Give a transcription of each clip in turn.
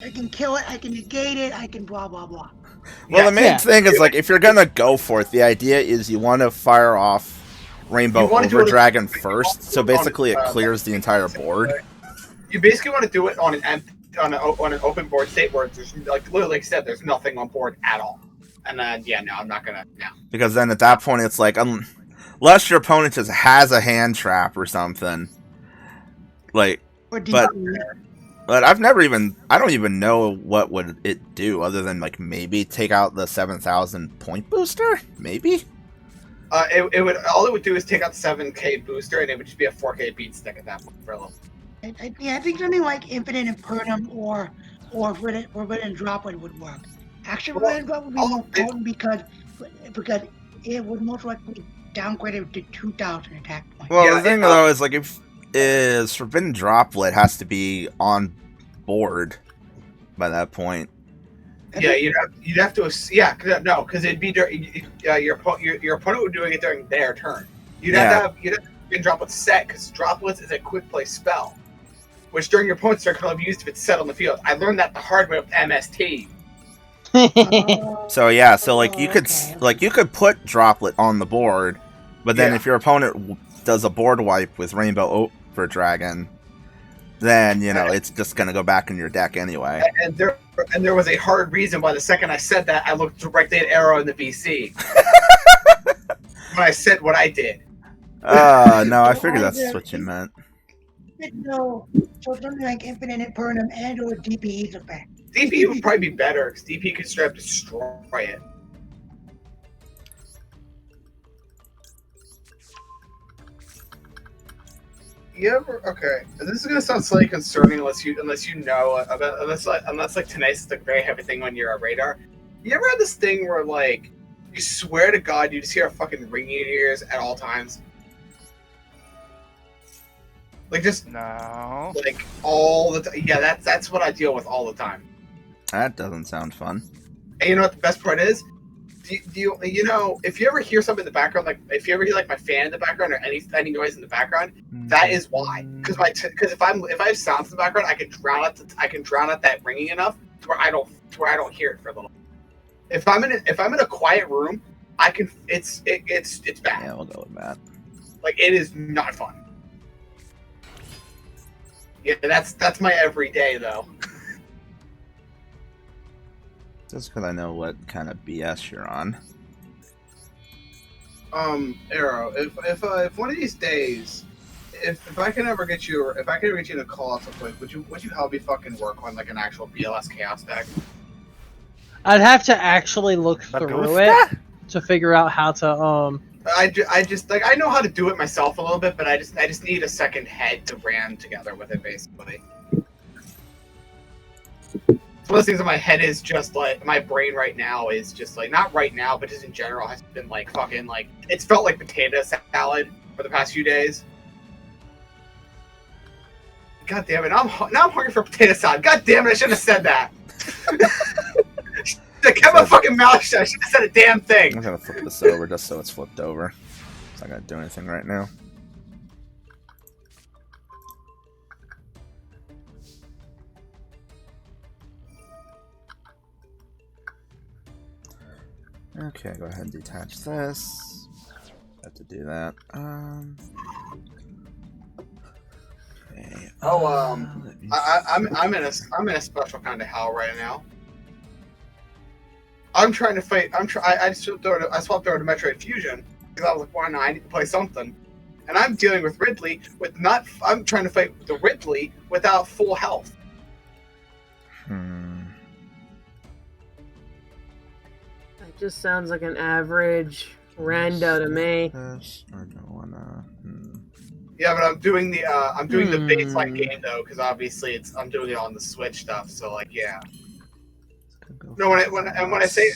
I can kill it, I can negate it, I can blah blah blah. Well, the main Yeah. thing is, like, if you're gonna go for it, the idea is you want to fire off You Rainbow want to do Over it. Dragon You want first, to so do it on basically it clears the entire board. You basically want to do it on an empty, on an open board state where there's like literally like I said, there's nothing on board at all. And then yeah, no, I'm not gonna no. Because then at that point it's like, unless your opponent just has a hand trap or something, like, Or but DP. I don't even know what would it do other than like maybe take out the 7,000 point booster, maybe. It would all it would do is take out the 7K booster, and it would just be a 4K beat stick at that point for a little. I think something like Infinite Impernum or Forbidden Droplet would work. Actually, Forbidden Droplet would be more potent because it would most likely downgrade it to 2,000 attack points. Well, the thing though is like is Forbidden Droplet has to be on board by that point. Yeah, you'd have to no, because it'd be your opponent would be doing it during their turn. You'd have to Droplet set because Droplets is a quick play spell, which during your opponent's turn can only be used if it's set on the field. I learned that the hard way with MST. So yeah, so like you could put Droplet on the board, but then if your opponent does a board wipe with Rainbow Over Dragon, then you know it's just gonna go back in your deck anyway. And there was a hard reason why the second I said that I looked directly at Arrow in the BC when I said what I did. No, I figured that's what you meant. No, so something like Infinite Impernum and or DPE's effect. DP would probably be better because DP could straight up destroy it. You ever okay? This is gonna sound slightly concerning unless you know about unless like tonight's the very heavy thing on your radar. You ever had this thing where like you swear to God you just hear a fucking ringing in your ears at all times? Like just no. Like all the time. Yeah, that's what I deal with all the time. That doesn't sound fun. And you know what the best part is? Do you know if you ever hear something in the background, like if you ever hear like my fan in the background or any noise in the background, that is why. Because if I have sounds in the background, I can drown out that ringing enough to where I don't hear it for a little. If I'm in a quiet room, I can. It's bad. Yeah, we'll go with that. Like it is not fun. Yeah, that's my everyday though. Just because I know what kind of BS you're on. Arrow, if one of these days, if I can ever get you to call out something, would you help me fucking work on like an actual BLS Chaos deck? I'd have to actually look through it to figure out how to I just like I know how to do it myself a little bit, but I just need a second head to ram together with it basically. One of those things in my head is just like my brain right now is just like not right now, but just in general has been like fucking like it's felt like potato salad for the past few days. God damn it! Now I'm hungry for potato salad. God damn it! I shouldn't have said that. I kept my fucking mouth shut. I should have said a damn thing. I'm gonna flip this over just so it's flipped over. It's not gonna do anything right now. Okay, go ahead and detach this. Have to do that. Okay. I'm in a special kind of hell right now. I'm trying to fight. I swapped over to Metroid Fusion because I was like, why not? I need to play something. And I'm dealing with Ridley I'm trying to fight the Ridley without full health. It just sounds like an average rando to me. Or do I wanna? Yeah, but I'm doing the baseline game though, because obviously I'm doing it on the Switch stuff. So like, yeah. No, when I say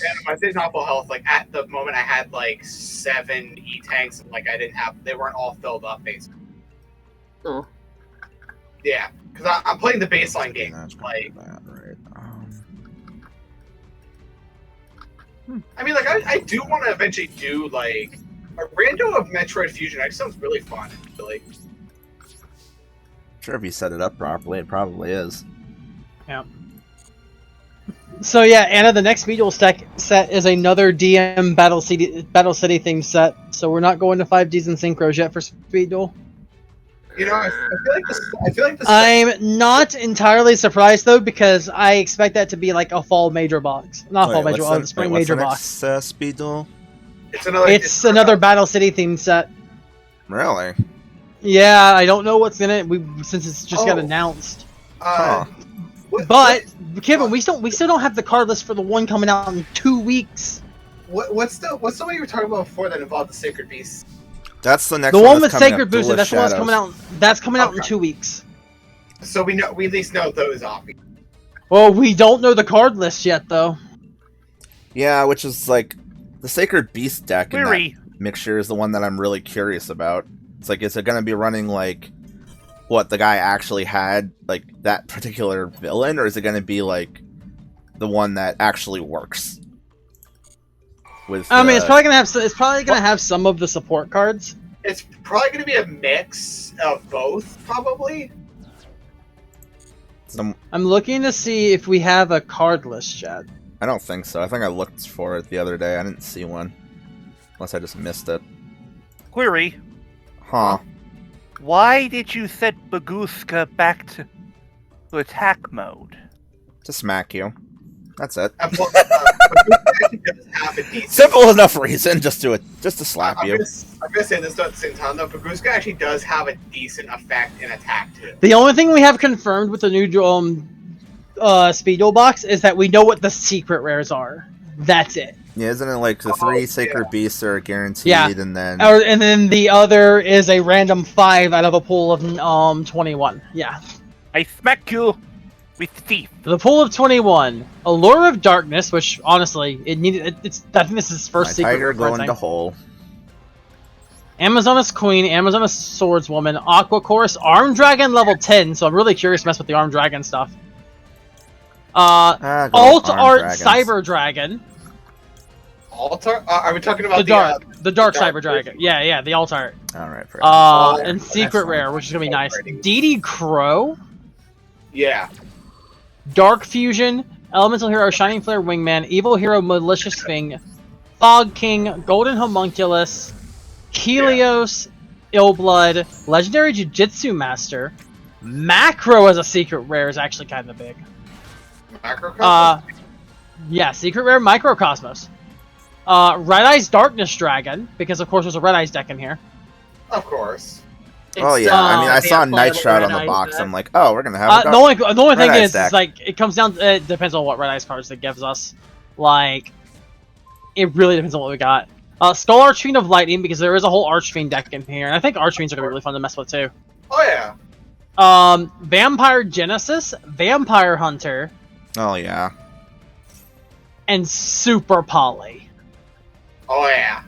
not full health, like at the moment I had like 7 E-tanks, and like they weren't all filled up basically. Oh. Yeah, because I'm playing the baseline game. Like, right. I mean, like I do want to eventually do like a rando of Metroid Fusion. That sounds really fun. Really. Sure, if you set it up properly, it probably is. Yeah. So yeah, Anna, the next Duel set is another DM Battle City themed set. So we're not going to 5Ds and synchros yet for Speed Duel. You know, I feel like this. I'm not entirely surprised though, because I expect that to be like a fall major box, not fall major, the spring major box. Speed Duel? It's another Battle City themed set. Really? Yeah, I don't know what's in it. Since it's just got announced. But Kevin, we still don't have the card list for the one coming out in 2 weeks. What's the one you were talking about before that involved the Sacred Beast? That's the next one. The one with Sacred Booster. That's the one that's coming out. That's coming out in 2 weeks. So we at least know those off. Well, we don't know the card list yet, though. Yeah, which is like the Sacred Beast deck in that mixture is the one that I'm really curious about. It's like, is it going to be running like what the guy actually had, like that particular villain, or is it going to be like the one that actually works? It's probably gonna have some of the support cards. It's probably gonna be a mix of both, probably. I'm looking to see if we have a card list yet. I don't think so. I think I looked for it the other day. I didn't see one, unless I just missed it. Query. Huh. Why did you set Baguska back to attack mode? To smack you. That's it. Decent... Simple enough reason, just to slap you. I'm gonna say this at the same time though. Baguska actually does have a decent effect in attack too. The only thing we have confirmed with the new Speed Duel box is that we know what the secret rares are. That's it. Yeah, isn't it like the 3 Sacred Beasts are guaranteed, and then and then the other is a random 5 out of a pool of 21. Yeah. I smack you with thief. The pool of 21, Allure of Darkness, which honestly it needed. I think this is his first secret. Tiger go into hole. Amazonas Queen, Amazonas Swordswoman, Aqua Chorus, Armed Dragon level 10. So I'm really curious to mess with the Armed Dragon stuff. Alt Art Cyber Dragon. Altar? Are we talking about the dark Cyber Dragon? Yeah, the Alt Art. All right. And Secret Rare, which is gonna be nice. DD Crow. Yeah. Dark Fusion, Elemental Hero, Shining Flare, Wingman, Evil Hero, Malicious Thing, Fog King, Golden Homunculus, Helios, Illblood, Legendary Jiu-Jitsu Master, Macro as a secret rare is actually kind of big. Macrocosmos? Yeah, secret rare Microcosmos. Red Eyes Darkness Dragon, because of course there's a Red Eyes deck in here. Of course. Oh yeah, I mean I saw Night Shroud on the box. I'm like, oh, we're gonna have the only thing is like it comes down. It depends on what Red Eyes cards it gives us. Like, it really depends on what we got. Skull Archfiend of Lightning, because there is a whole Archfiend deck in here, and I think Archfiends are gonna be really fun to mess with too. Oh yeah. Vampire Genesis, Vampire Hunter. Oh yeah. And Super Poly. Oh yeah.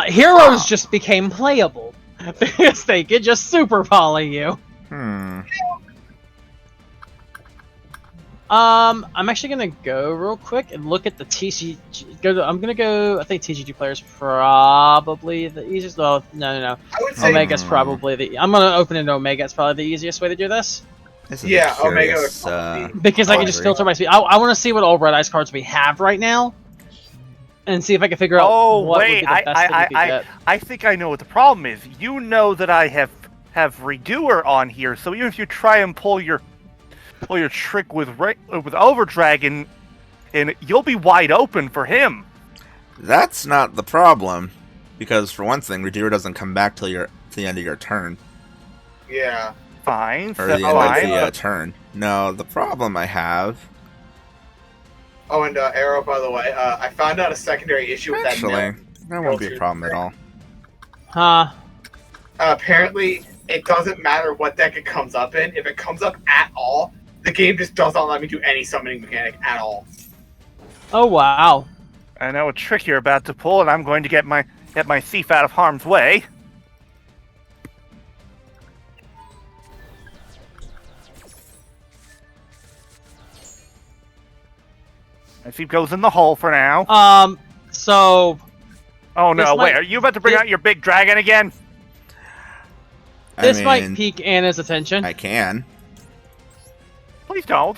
Heroes just became playable because they could just super poly you. I'm actually gonna go real quick and look at the TCG. I'm gonna go. I think TCG player is probably the easiest. Oh, no. I would say Omega's probably the. I'm gonna open it. Omega. It's probably the easiest way to do this. Yeah, Omega. Because I can just filter my speed. I want to see what all Red Eyes cards we have right now. And see if I can figure out what would be the best that we could get. I think I know what the problem is. You know that I have Redoer on here, so even if you try and pull your trick with Overdragon, and you'll be wide open for him. That's not the problem, because for one thing, Redoer doesn't come back till the end of your turn. Yeah. Fine. Or the end of the turn. No, the problem I have. Oh, and Arrow, by the way, I found out a secondary issue with that. Actually, that won't be a problem at all. Huh? Apparently, it doesn't matter what deck it comes up in. If it comes up at all, the game just does not let me do any summoning mechanic at all. Oh wow! I know a trick you're about to pull, and I'm going to get my thief out of harm's way. My thief goes in the hole for now. So. Oh no! Wait, are you about to bring out your big dragon again? This might pique Anna's attention. I can. Please don't.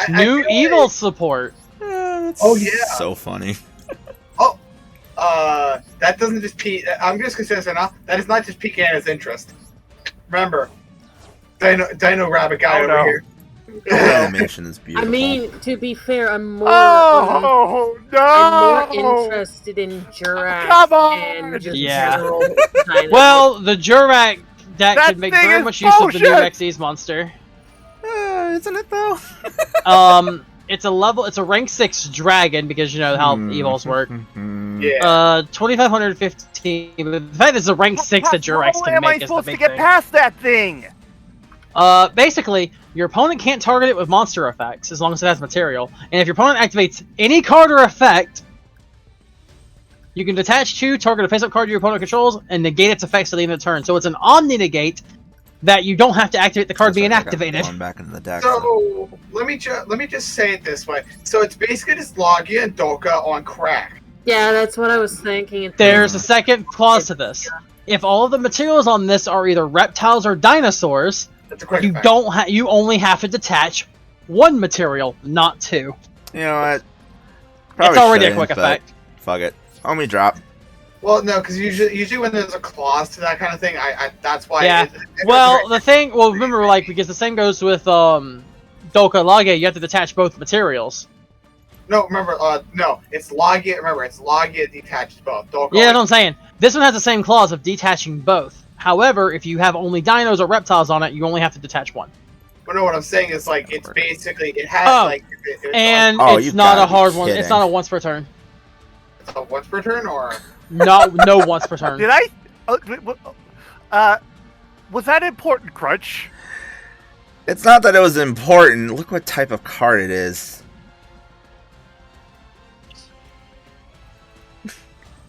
New feel evil like- support. Oh, yeah. So funny. That doesn't just pique. I'm just gonna say this enough. That is not just piquing Anna's interest. Remember, Dino Rabbit guy Oh, over no. here. The animation is I beautiful. mean, to be fair, I'm more Oh no! I'm more interested in Jurax Come on! and just Yeah. general dinosaurs. Well, the Jurak deck That could make thing very is much use of the new bullshit! Xyz monster. Isn't it though? It's a rank 6 dragon because you know how evils work. Yeah. 2515. But the fact it's a rank 6 that Jurax How can am I make is the supposed to big get thing. past that thing? Basically, your opponent can't target it with monster effects as long as it has material. And if your opponent activates any card or effect, you can detach 2, target a face-up card your opponent controls, and negate its effects to the end of the turn. So it's an omni-negate that you don't have to activate the card being activated. Going back into the deck. So let me just say it this way. So it's basically just Logia and Doka on crack. Yeah, that's what I was thinking. There's a second clause to this. If all of the materials on this are either reptiles or dinosaurs, That's a quick you effect. you only have to detach 1 material, not 2. You know what? It's already a shouldn't, quick but effect. Fuck it. Homie drop. Well, no, because usually when there's a clause to that kind of thing, I that's why. Yeah. Well, remember, like, because the same goes with Doka Lage, you have to detach both materials. No, remember, no, it's Logia. Remember, it's Logia detached both. Doka. Yeah, that's what I'm saying. This one has the same clause of detaching both. However, if you have only dinos or reptiles on it, you only have to detach 1. But no, what I'm saying is like it's basically it has Oh, like And Oh, it's you not gotta a be hard one. kidding. It's not a once per turn. a once per turn or No once per turn. Did I? Was that important, Crunch? It's not that it was important. Look what type of card it is.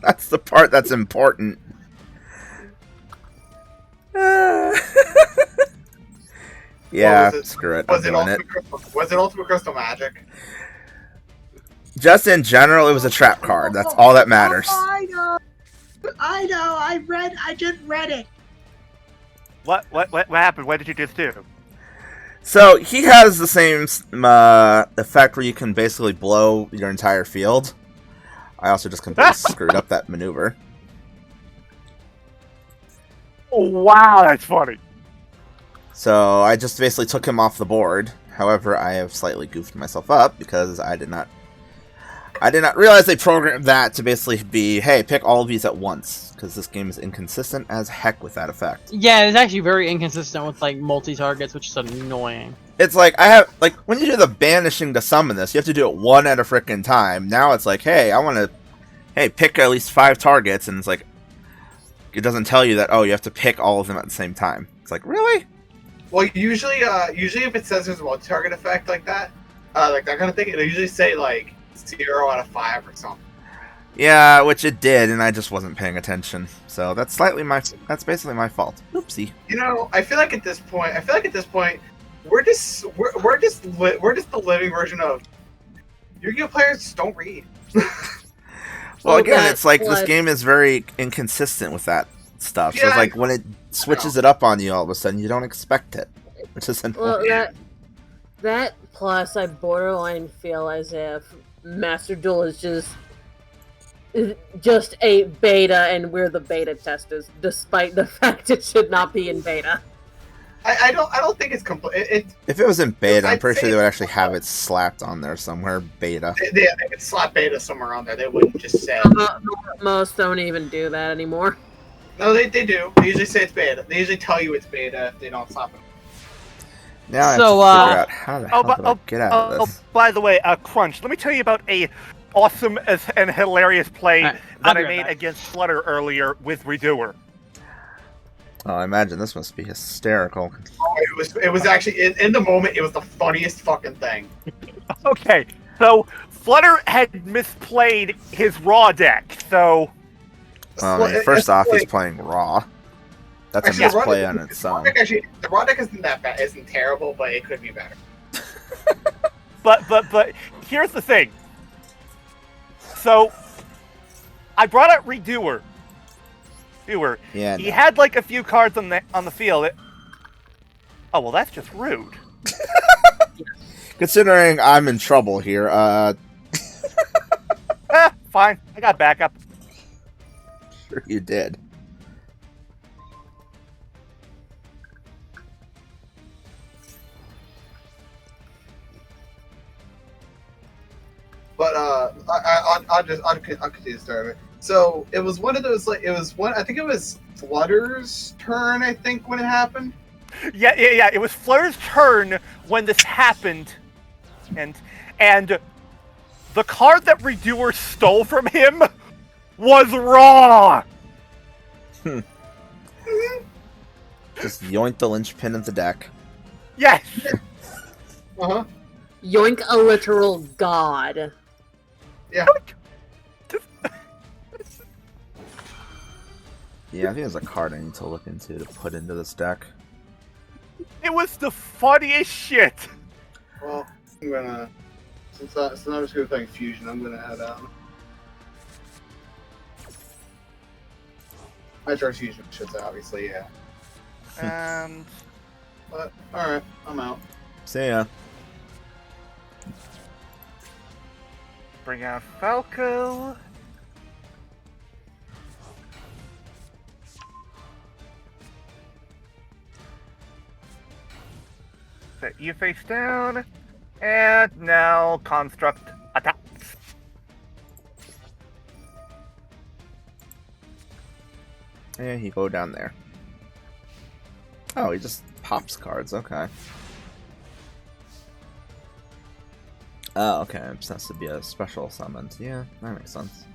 That's the part that's important. Yeah, was it? screw it. I'm was it doing it. Ultimate Crystal Magic? Just in general, it was a trap card. That's all that matters. I know. I just read it. What happened? What did you just do? So he has the same effect where you can basically blow your entire field. I also just completely screwed up that maneuver. Oh, wow, that's funny. So I just basically took him off the board. However, I have slightly goofed myself up because I did not realize they programmed that to basically be, hey, pick all of these at once, because this game is inconsistent as heck with that effect. Yeah, it's actually very inconsistent with like multi-targets, which is annoying. It's like when you do the banishing to summon this, you have to do it one at a frickin' time. Now it's like, hey, pick at least 5 targets, and it's like it doesn't tell you that, oh, you have to pick all of them at the same time. It's like, really? Well, usually if it says there's a multi-target effect like that kind of thing, it'll usually say like 0 out of 5 or something. Yeah, which it did, and I just wasn't paying attention. So that's basically my fault. Oopsie. You know, I feel like at this point, we're just the living version of Yu-Gi-Oh players just don't read. Well, again, that it's like this plus- game is very inconsistent with that stuff. So Yeah, it's like when it switches it up on you all of a sudden, you don't expect it, which is annoying. Well, that plus, I borderline feel as if Master Duel is just a beta, and we're the beta testers, despite the fact it should not be in beta. I don't think it's complete. If it was in beta, I'm I'd pretty say sure they would it's- actually have it slapped on there somewhere. Beta. They could slap beta somewhere on there. They wouldn't just say. Most don't even do that anymore. No, they do. They usually say it's beta. They usually tell you it's beta if they don't slap it. Now I So, have to figure out how the hell but- do I get out of Oh, this. by the way, Crunch, let me tell you about a awesome and hilarious play Alright, I'll that be I right made back. against Flutter earlier with Redoer. Oh, I imagine this must be hysterical. Oh, it was actually in the moment. It was the funniest fucking thing. Okay, so Flutter had misplayed his raw deck, so Well, I mean, first off, he's playing raw. That's a Actually, the raw misplay deck- on its the raw own. deck actually, the raw deck isn't that bad. Isn't terrible, but it could be better. but here's the thing. So I brought out Redoer. Yeah, He no. had like a few cards on the field. Oh well, that's just rude. considering I'm in trouble here, Fine. I got backup. sure you did. But I'll continue the story. So it was one of those I think it was Flutter's turn. I think when it happened. Yeah. It was Flutter's turn when this happened, and the card that Redoer stole from him was raw. Just yoink the linchpin of the deck. Yes. Yoink a literal god. Yeah. Yeah, I think there's a card I need to look into to put into this deck. It was the funniest shit. Well, I'm gonna since I'm just gonna be playing Fusion, I'm gonna add I charge Fusion should say obviously, yeah. And But alright, I'm out. See ya. bring out Falco. Set you face down. And now Construct attacks. Yeah, he go down there. Oh, he just pops cards, okay. Oh, okay, it has to be a special summon. Yeah, that makes sense.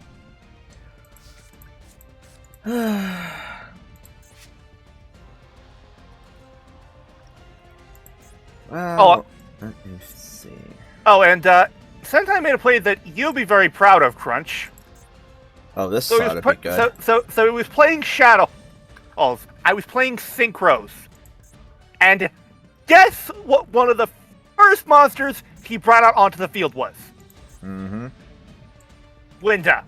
Well, let me see. Oh, and Sentai made a play that you'll be very proud of, Crunch. Oh, this So side would be good. So it was playing Shadow. Oh, I was playing Synchros. And guess what one of the first monsters he brought out onto the field was? Mm-hmm. Linda.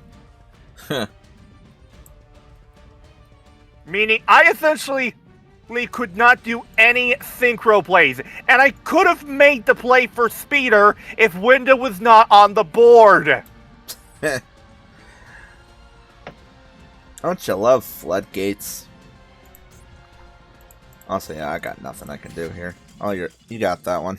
Meaning I essentially could not do any synchro plays, and I could have made the play for Speeder if Winda was not on the board. Don't you love floodgates? Also, yeah, I got nothing I can do here. Oh, you got that one.